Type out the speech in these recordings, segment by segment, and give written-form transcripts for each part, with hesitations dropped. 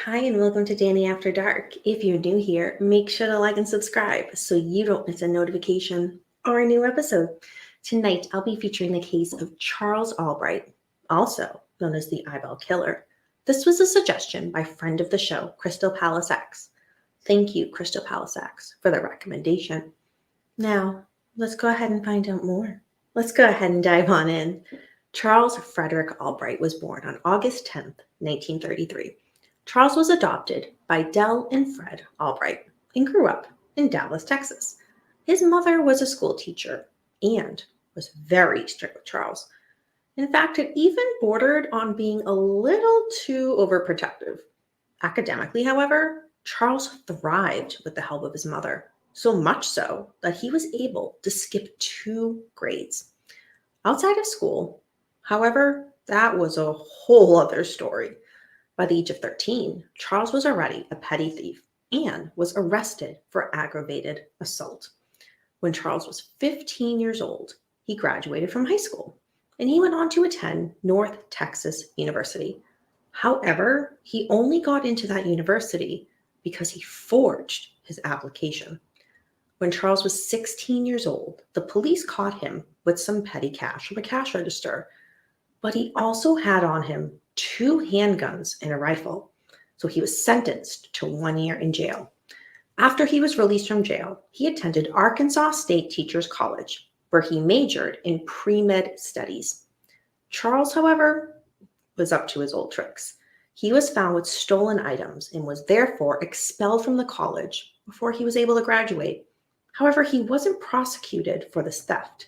Hi, and welcome to Danny After Dark. If you're new here, make sure to like and subscribe so you don't miss a notification or a new episode. Tonight, I'll be featuring the case of Charles Albright, also known as the Eyeball Killer. This was a suggestion by friend of the show, Crystal Palisax. Thank you, Crystal Palisax, for the recommendation. Now, let's go ahead and find out more. Let's go ahead and dive on in. Charles Frederick Albright was born on August 10th, 1933. Charles was adopted by Dell and Fred Albright and grew up in Dallas, Texas. His mother was a school teacher and was very strict with Charles. In fact, it even bordered on being a little too overprotective. Academically, however, Charles thrived with the help of his mother, so much so that he was able to skip 2 grades. Outside of school, however, that was a whole other story. By the age of 13, Charles was already a petty thief and was arrested for aggravated assault. When Charles was 15 years old, he graduated from high school and he went on to attend North Texas University. However, he only got into that university because he forged his application. When Charles was 16 years old, the police caught him with some petty cash from a cash register, but he also had on him 2 handguns and a rifle, so he was sentenced to 1 year in jail. After he was released from jail, he attended Arkansas State Teachers College, where he majored in pre-med studies. Charles, however, was up to his old tricks. He was found with stolen items and was therefore expelled from the college before he was able to graduate. However, he wasn't prosecuted for this theft.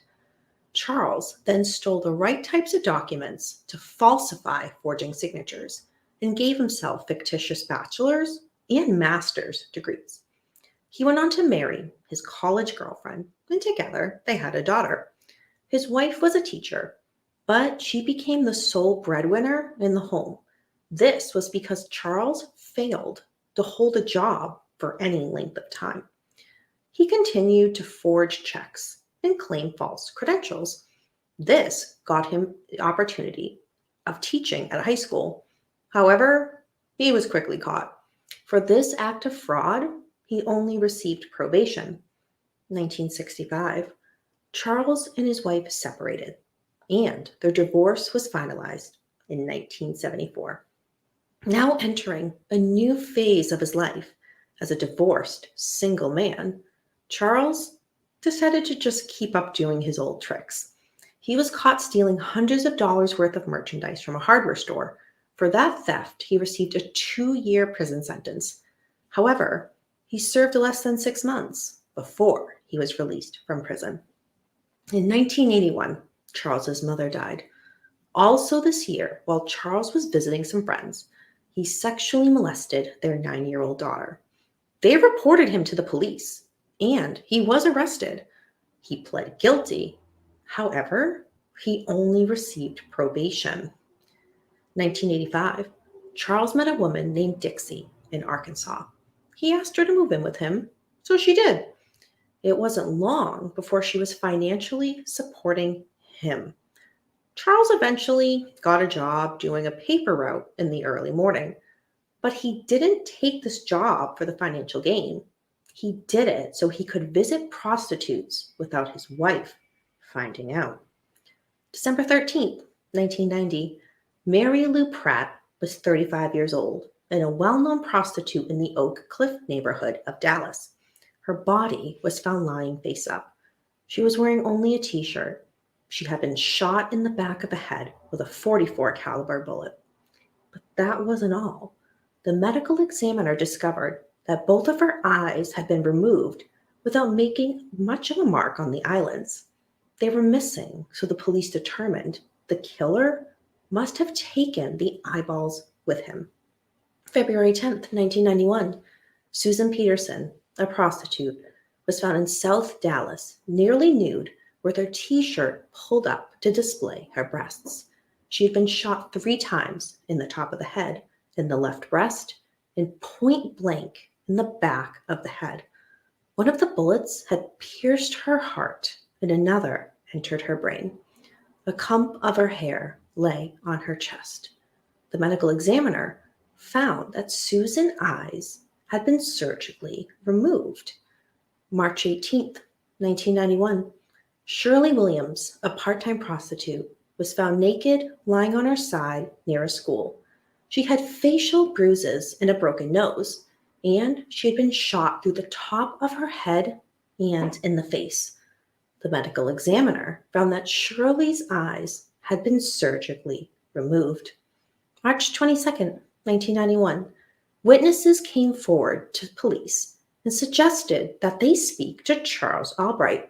Charles then stole the right types of documents to falsify forging signatures and gave himself fictitious bachelor's and master's degrees. He went on to marry his college girlfriend, and together they had a daughter. His wife was a teacher, but she became the sole breadwinner in the home. This was because Charles failed to hold a job for any length of time. He continued to forge checks and claim false credentials. This got him the opportunity of teaching at a high school. However, he was quickly caught. For this act of fraud, he only received probation. In 1965, Charles and his wife separated, and their divorce was finalized in 1974. Now entering a new phase of his life as a divorced single man, Charles decided to just keep up doing his old tricks. He was caught stealing hundreds of dollars worth of merchandise from a hardware store. For that theft, he received a 2-year prison sentence. However, he served less than 6 months before he was released from prison. In 1981, Charles's mother died. Also this year, while Charles was visiting some friends, he sexually molested their 9-year-old daughter. They reported him to the police, and he was arrested. He pled guilty. However, he only received probation. 1985, Charles met a woman named Dixie in Arkansas. He asked her to move in with him, so she did. It wasn't long before she was financially supporting him. Charles eventually got a job doing a paper route in the early morning, but he didn't take this job for the financial gain. He did it so he could visit prostitutes without his wife finding out. December 13th, 1990, Mary Lou Pratt was 35 years old and a well-known prostitute in the Oak Cliff neighborhood of Dallas. Her body was found lying face up. She was wearing only a t-shirt. She had been shot in the back of the head with a .44 caliber bullet. But that wasn't all. The medical examiner discovered that both of her eyes had been removed without making much of a mark on the eyelids. They were missing, so the police determined the killer must have taken the eyeballs with him. February 10th, 1991, Susan Peterson, a prostitute, was found in South Dallas, nearly nude, with her t-shirt pulled up to display her breasts. She had been shot 3 times in the top of the head, in the left breast, and point blank in the back of the head. One of the bullets had pierced her heart and another entered her brain. A clump of her hair lay on her chest. The medical examiner found that Susan's eyes had been surgically removed. March 18th, 1991, Shirley Williams, a part-time prostitute, was found naked, lying on her side near a school. She had facial bruises and a broken nose, and she had been shot through the top of her head and in the face. The medical examiner found that Shirley's eyes had been surgically removed. March 22nd, 1991, witnesses came forward to police and suggested that they speak to Charles Albright.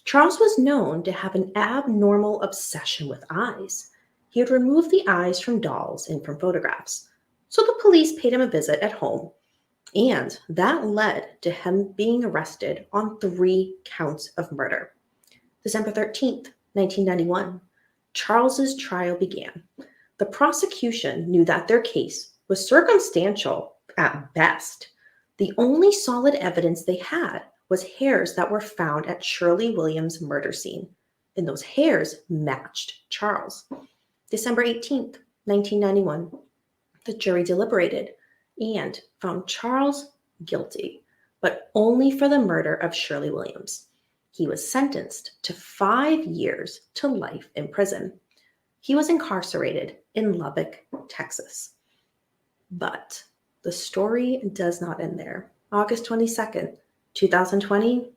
Charles was known to have an abnormal obsession with eyes. He had removed the eyes from dolls and from photographs. So the police paid him a visit at home, and that led to him being arrested on 3 counts of murder. December 13th, 1991, Charles's trial began. The prosecution knew that their case was circumstantial at best. The only solid evidence they had was hairs that were found at Shirley Williams' murder scene, and those hairs matched Charles. December 18th, 1991, the jury deliberated and found Charles guilty, but only for the murder of Shirley Williams. He was sentenced to 5 years to life in prison. He was incarcerated in Lubbock, Texas. But the story does not end there. August 22nd, 2020,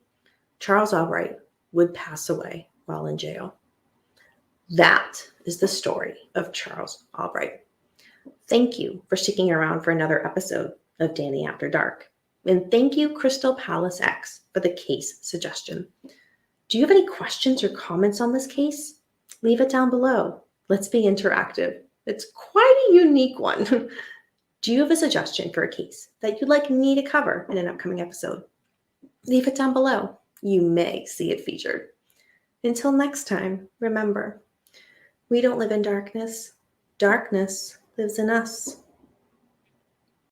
Charles Albright would pass away while in jail. That is the story of Charles Albright. Thank you for sticking around for another episode of Danny After Dark. And thank you, Crystal Palace X, for the case suggestion. Do you have any questions or comments on this case? Leave it down below. Let's be interactive. It's quite a unique one. Do you have a suggestion for a case that you'd like me to cover in an upcoming episode? Leave it down below. You may see it featured. Until next time, remember, we don't live in darkness. Darkness lives in us.